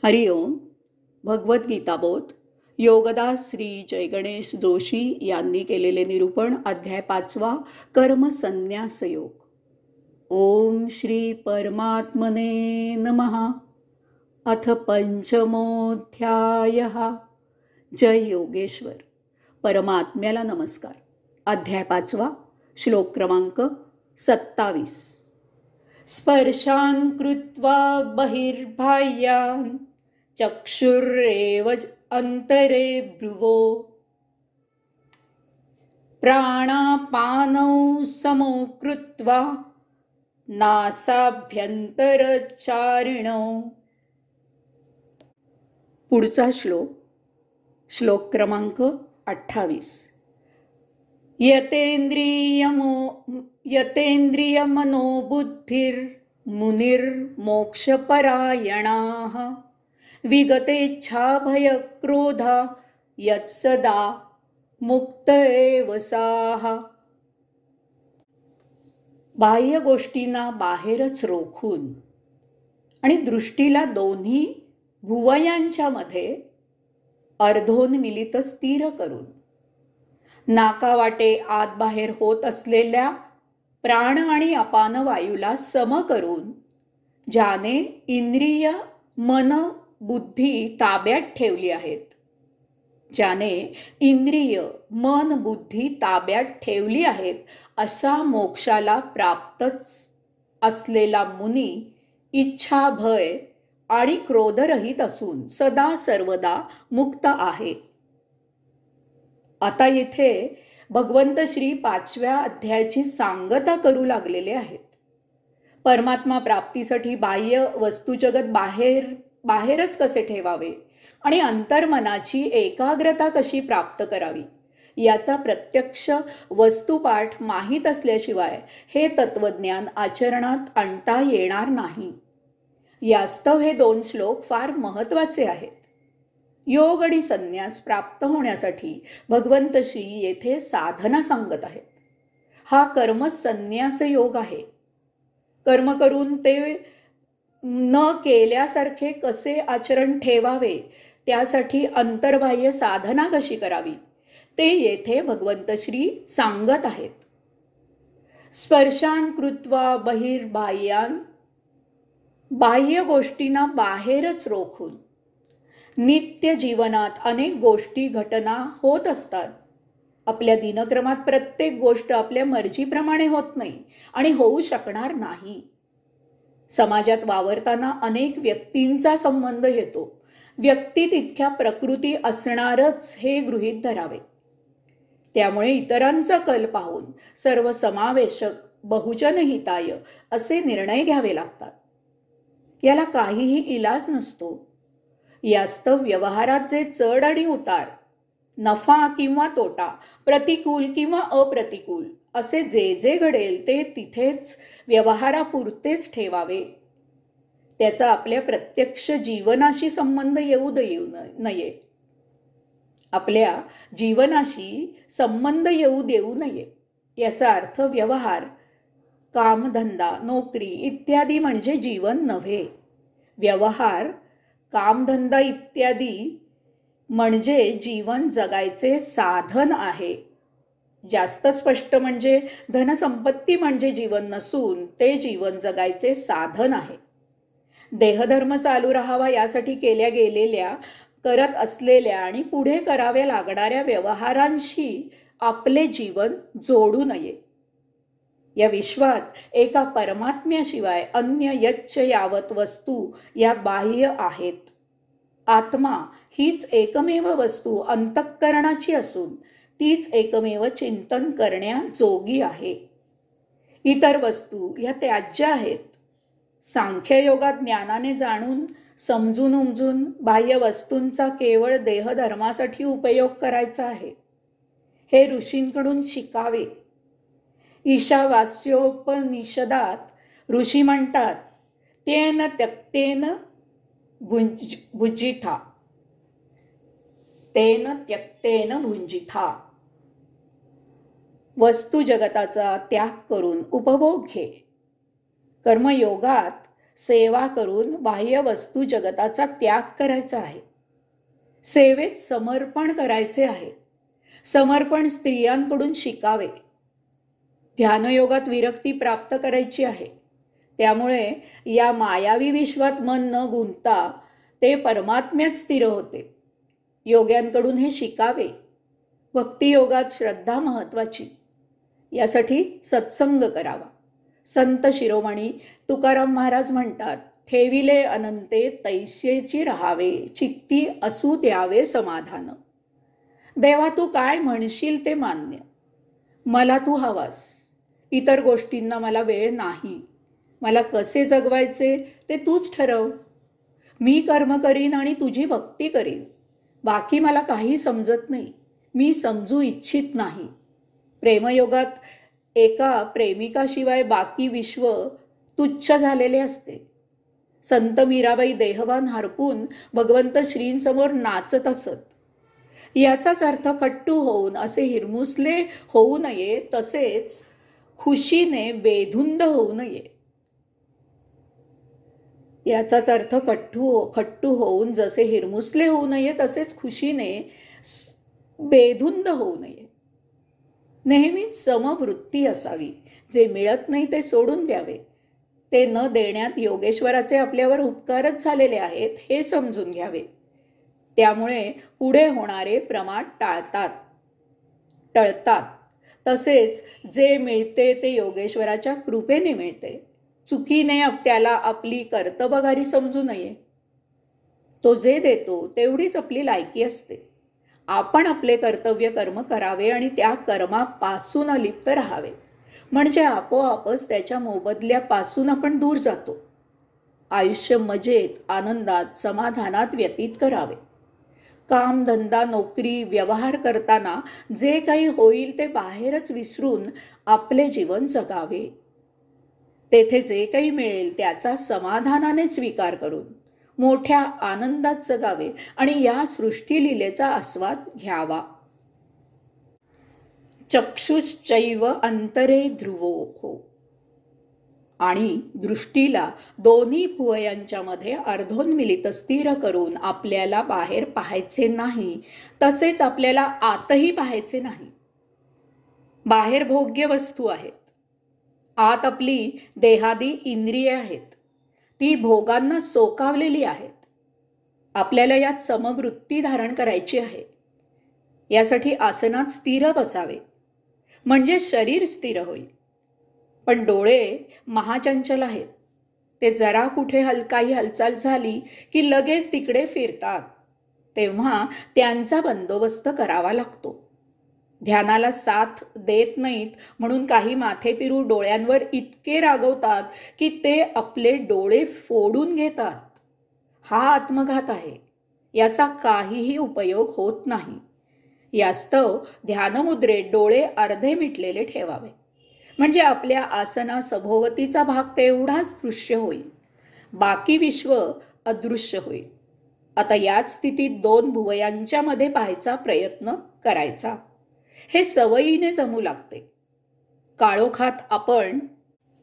हरिओम. भगवद्गीताबोध योगदास श्री जयगणेश जोशी यांनी केलेले निरूपण. अध्याय 5. कर्मसन्न्यास योग. ओम श्री परमात्मने नमः. अथ पंचमोऽध्यायः. जय योगेश्वर. परमात्म्याला नमस्कार. अध्याय 5. श्लोक क्रमांक 27. स्पर्शान् कृत्वा बहिर्बाह्यान् चक्षुरेव अंतरे भ्रुवो प्राणापानौ समो कृत्वा नासाभ्यन्तरचारिणौ. पुढचा श्लोक. श्लोक क्रमांक 28. यतेन्द्रियमनोबुद्धिर्मुनिर्मोक्षपरायणाः विगतेच्छाभयक्रोधा यत्सदा मुक्त एव साः. बाह्य गोष्टींना बाहेरच रोखून आणि दृष्टीला दोन्ही भुवयांच्या मध्ये अर्धोन्मिलित स्थिर करून नाकावाटे आत बाहेर होत असलेल्या प्राण आणि अपान वायूला सम करून ज्याने इंद्रिय मन बुद्धी ताब्यात ठेवली आहेत, ज्याने इंद्रिय मन बुद्धी ताब्यात ठेवली आहेत, अशा मोक्षाला प्राप्तच असलेला मुनी इच्छा भय आणि क्रोधरहित असून सदा सर्वदा मुक्त आहे. आता येथे भगवंत श्री 5व्या अध्यायाची सांगता करू लागलेले आहेत. परमात्मा प्राप्तीसाठी बाह्य वस्तुजगत बाहेरच कसे ठेवावे आणि अंतर्मनाची एकाग्रता कशी प्राप्त करावी याचा प्रत्यक्ष वस्तुपाठ माहीत असल्याशिवाय हे तत्वज्ञान आचरणात आणता येणार नाही. यास्तव हे 2 श्लोक फार महत्त्वाचे आहेत. योग आणि संन्यास प्राप्त होण्यासाठी भगवंत श्री येथे साधना सांगत आहेत. हा कर्म संन्यास योग आहे. कर्म करून ते न केल्यासारखे कसे आचरण ठेवावे, त्यासाठी अंतर्बाह्य साधना कशी करावी ते येथे भगवंत श्री सांगत आहेत. स्पर्शान् कृत्वा बहिर्बाह्यान्, बाह्य गोष्टींना बाहेरच रोखून. नित्य जीवनात अनेक गोष्टी घटना होत असतात. आपल्या दिनक्रमात प्रत्येक गोष्ट आपल्या मर्जीप्रमाणे होत नाही आणि होऊ शकणार नाही. समाजात वावरताना अनेक व्यक्तींचा संबंध येतो. व्यक्ती तितक्या प्रकृती असणारच हे गृहीत धरावे. त्यामुळे इतरांचा कल पाहून सर्वसमावेशक बहुजन हिताय असे निर्णय घ्यावे लागतात. याला काहीही इलाज नसतो. यास्तव व्यवहारात जे चढ आणि उतार, नफा किंवा तोटा, प्रतिकूल किंवा अप्रतिकूल असे जे जे घडेल ते तिथेच व्यवहारापुरतेच ठेवावे. त्याचा आपल्या प्रत्यक्ष जीवनाशी संबंध येऊ नये. आपल्या जीवनाशी संबंध येऊ देऊ नये. याचा अर्थ व्यवहार, कामधंदा, नोकरी इत्यादी म्हणजे जीवन नव्हे. व्यवहार, कामधंदा इत्यादी म्हणजे जीवन जगायचे साधन आहे. जास्त स्पष्ट म्हणजे धनसंपत्ती म्हणजे जीवन नसून ते जीवन जगायचे साधन आहे. देहधर्म चालू राहावा यासाठी केल्या गेलेल्या, करत असलेल्या आणि पुढे कराव्या लागणाऱ्या व्यवहारांशी आपले जीवन जोडू नये. या विश्वात एका परमात्म्याशिवाय अन्य यच्च यावत वस्तू या बाह्य आहेत. आत्मा हीच एकमेव वस्तू अंतःकरणाची असून तीच एकमेव चिंतन करण्याजोगी आहे. इतर वस्तू या त्याज्य आहेत. सांख्ययोगात ज्ञानाने जाणून समजून उमजून बाह्य वस्तूंचा केवळ देहधर्मासाठी उपयोग करायचा आहे. हे ऋषींकडून शिकावे. ईशावास्योपनिषदात ऋषी म्हणतात, तेन त्यक्तेन भुंजिथा, तेन त्यक्तेन भुंजिथा. वस्तू जगताचा त्याग करून उपभोग घे. कर्मयोगात सेवा करून बाह्य वस्तू जगताचा त्याग करायचा आहे. सेवेत समर्पण करायचे आहे. समर्पण स्त्रियांकडून शिकावे. ध्यानयोगात विरक्ती प्राप्त करायची आहे. त्यामुळे या मायावी विश्वात मन न गुंतता ते परमात्म्यात स्थिर होते. योग्यांकडून हे शिकावे. भक्तियोगात श्रद्धा महत्वाची. यासाठी सत्संग करावा. संत शिरोमणी तुकाराम महाराज म्हणतात, ठेविले अनंते तैसेची राहावे, चित्ती असू द्यावे समाधान. देवा तू काय म्हणशील ते मान्य. मला तू हवास. इतर गोष्टींना मला वेळ नाही. मला कसे जगवायचे ते तूच ठरव. मी कर्म करीन आणि तुझी भक्ती करीन. बाकी मला काही समजत नाही. मी समजू इच्छित नाही. प्रेमयोगात एका प्रेमिकाशिवाय बाकी विश्व तुच्छ झालेले असते. संत मीराबाई देहभान हरपून भगवंत श्रींसमोर नाचत असत. याचाच अर्थ कट्टू होऊन असे हिरमुसले होऊ नये, तसेच खुशीने बेधुंद होऊ नये. याचाच अर्थ खट्टू होऊन जसे हिरमुसले होऊ नये, तसेच खुशीने बेधुंद होऊ नये. नेहमीच समवृत्ती असावी. जे मिळत नाही ते सोडून द्यावे. ते न देण्यात योगेश्वराचे आपल्यावर उपकारच झालेले आहेत हे समजून घ्यावे. त्यामुळे पुढे होणारे प्रमाद टळतात. तसेच जे मिळते ते योगेश्वराच्या कृपेने मिळते. चुकीने त्याला आपली कर्तबगारी समजू नये. तो जे देतो तेवढीच आपली लायकी असते. आपण आपले कर्तव्य कर्म करावे आणि त्या कर्मापासून अलिप्त राहावे. म्हणजे आपोआपच त्याच्या मोबदल्यापासून आपण दूर जातो. आयुष्य मजेत, आनंदात, समाधानात व्यतीत करावे. काम, धंदा, नोकरी, व्यवहार करताना जे काही होईल ते बाहेरच विसरून आपले जीवन जगावे. तेथे जे काही मिळेल त्याचा समाधानाने स्वीकार करून मोठ्या आनंदात जगावे आणि या सृष्टीलीलेचा आस्वाद घ्यावा. चक्षुश्चैव अंतरे ध्रुवो हो. आणि दृष्टीला दोन्ही भुवयांच्या मध्ये अर्धोन्मिलित स्थिर करून आपल्याला बाहेर पाहायचे नाही, तसेच आपल्याला आतही पाहायचे नाही. बाहेर भोग्य वस्तू आहेत. आत आपली देहादी इंद्रिये आहेत. ती भोगांना सोकावलेली आहेत. आपल्याला यात समवृत्ती धारण करायची आहे. यासाठी आसनात स्थिर बसावे, म्हणजे शरीर स्थिर होईल. पण डोळे महाचंचल आहेत. ते जरा कुठे काही हालचाल झाली की लगेच तिकडे फिरतात. तेव्हा त्यांचा बंदोबस्त करावा लागतो. ध्यानाला साथ देत नाहीत म्हणून काही माथेपिरू डोळ्यांवर इतके रागवतात की ते आपले डोळे फोडून घेतात. हा आत्मघात आहे. याचा काहीही उपयोग होत नाही. यास्तव ध्यानमुद्रेत डोळे अर्धे मिटलेले ठेवावे, म्हणजे आपल्या आसना सभोवतीचा भाग तेवढाच दृश्य होईल. बाकी विश्व अदृश्य होईल. आता याच स्थितीत दोन भुवयांच्या मध्ये पाहायचा प्रयत्न करायचा. हे सवयीने जमू लागते. काळोखात आपण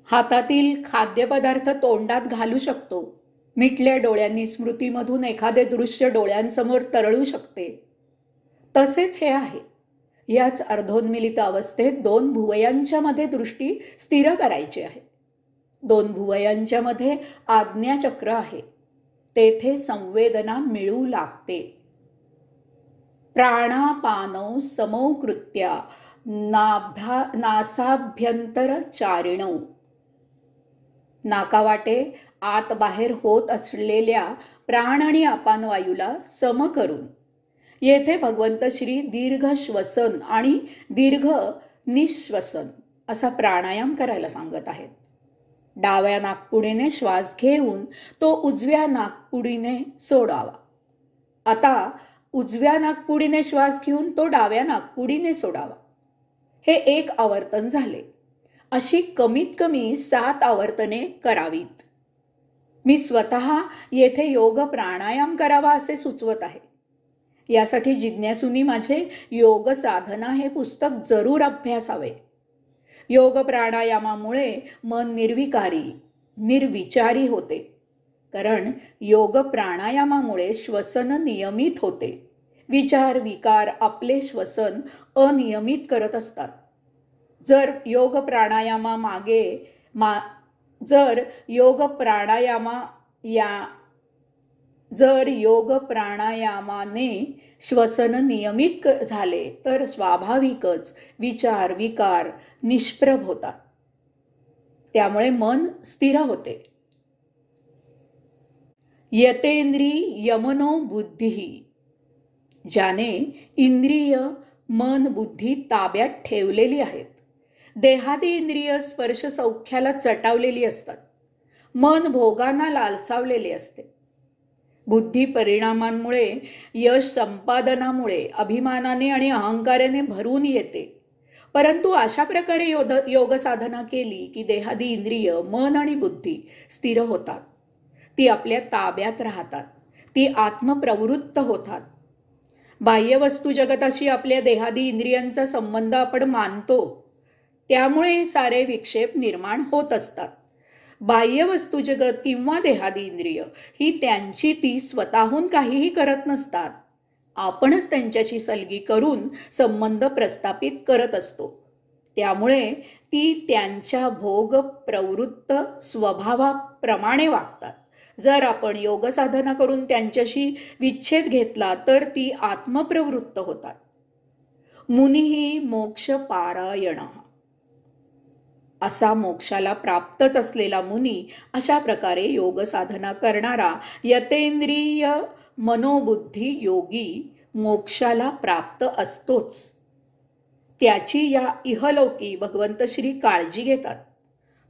हातातील खाद्यपदार्थ तोंडात घालू शकतो. मिटल्या डोळ्यांनी स्मृतीमधून एखादे दृश्य डोळ्यांसमोर तरळू शकते. तसेच हे आहे. याच अर्धोन्मिलित अवस्थेत दोन भुवयांच्या मध्ये दृष्टी स्थिर करायची आहे. दोन भुवयांच्या मध्ये आज्ञाचक्र आहे. तेथे संवेदना मिळू लागते. प्राणापानौ समौ कृत्या नासाभ्यंतर चारिणौ. नाकावाटे आत बाहेर होत असलेल्या प्राण आणि अपान वायूला सम करून येथे भगवंत श्री दीर्घ श्वसन आणि दीर्घ निश्वसन असा प्राणायाम करायला सांगत आहेत. डाव्या नाकपुडीने श्वास घेऊन तो उजव्या नाकपुडीने सोडावा. आता उजव्या नाकपुडीने श्वास घेऊन तो डाव्या नाकपुडीने सोडावा. हे एक आवर्तन झाले. अशी कमीत कमी 7 आवर्तने करावीत. मी स्वतः येथे योग प्राणायाम करावा असे सुचवत आहे. यासाठी जिज्ञासूंनी माझे योग साधना हे पुस्तक जरूर अभ्यासावे. योग प्राणायामामुळे मन निर्विकारी, निर्विचारी होते. कारण योग प्राणायामामुळे श्वसन नियमित होते. विचार विकार आपले श्वसन अनियमित करत असतात. जर योग प्राणायामाने श्वसन नियमित झाले तर स्वाभाविकच विचार विकार निष्प्रभ होतात. त्यामुळे मन स्थिर होते. यतेंद्री यमनो बुद्धी, ज्याने इंद्रिय मन बुद्धी ताब्यात ठेवलेली आहेत. देहादी इंद्रिय स्पर्श सौख्याला चटावलेली असतात. मन भोगांना लालसावलेले असते. बुद्धी परिणामांमुळे यश संपादनामुळे अभिमानाने आणि अहंकाराने भरून येते. परंतु अशा प्रकारे योग साधना केली की देहादी इंद्रिय मन आणि बुद्धी स्थिर होतात. ती आपल्या ताब्यात राहतात. ती आत्मप्रवृत्त होतात. बाह्य वस्तू जगताशी आपल्या देहादी इंद्रियांचा संबंध आपण मानतो. त्यामुळे सारे विक्षेप निर्माण होत असतात. बाह्य वस्तू जगत किंवा देहादी इंद्रिय ही त्यांची ती स्वतःहून काहीही करत नसतात. आपणच त्यांच्याशी सलगी करून संबंध प्रस्थापित करत असतो. त्यामुळे ती त्यांच्या भोग प्रवृत्त स्वभावाप्रमाणे वागतात. जर आपण योग साधना करून त्यांच्याशी विच्छेद घेतला तर ती आत्मप्रवृत्त होतात. मुनिही मोक्ष पारायण, असा मोक्षाला प्राप्तच असलेला मुनी अशा प्रकारे योग साधना करणारा यतेंद्रिय मनोबुद्धी योगी मोक्षाला प्राप्त असतोच. त्याची या इहलोकी भगवंत श्री काळजी घेतात.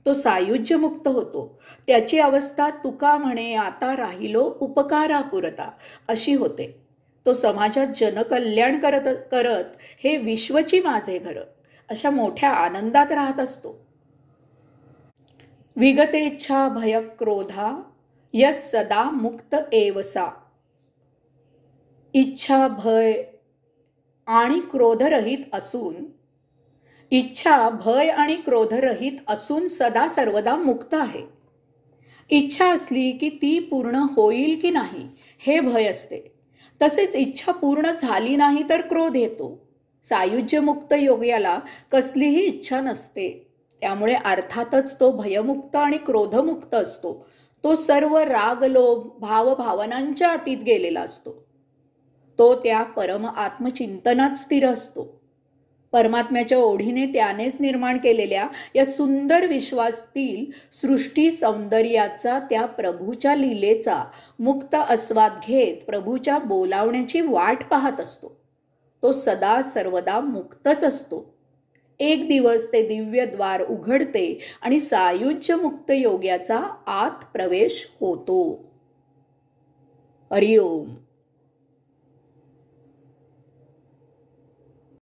तो सायुज्यमुक्त होतो. त्याची अवस्था तुका म्हणे आता राहिलो उपकारापुरता अशी होते. तो समाजात जनकल्याण करत हे विश्वची माझे घर अशा मोठ्या आनंदात राहत असतो. विगतेच्छा भयक्रोधा यत सदा मुक्त एवसा, इच्छा भय आणि क्रोधरहित असून सदा सर्वदा मुक्त आहे. इच्छा असली की ती पूर्ण होईल की नाही हे भय असते. तसेच इच्छा पूर्ण झाली नाही तर क्रोध येतो. सायुज्यमुक्त योग्याला कसलीही इच्छा नसते. त्यामुळे अर्थातच तो भयमुक्त आणि क्रोधमुक्त असतो. तो सर्व राग लोभ भावभावनांच्या अतीत गेलेला असतो. तो त्या परम आत्मचिंतनात स्थिर असतो. परमात्म्याच्या ओढीने त्यानेच निर्माण केलेल्या या सुंदर विश्वातील सृष्टी सौंदर्याचा, त्या प्रभूच्या लीलेचा मुक्त आस्वाद घेत प्रभूच्या बोलावण्याची वाट पाहत असतो. तो सदा सर्वदा मुक्तच असतो. एक दिवस ते दिव्य द्वार उघडते आणि सायुज्य मुक्त योग्याचा आत प्रवेश होतो. हरिओम.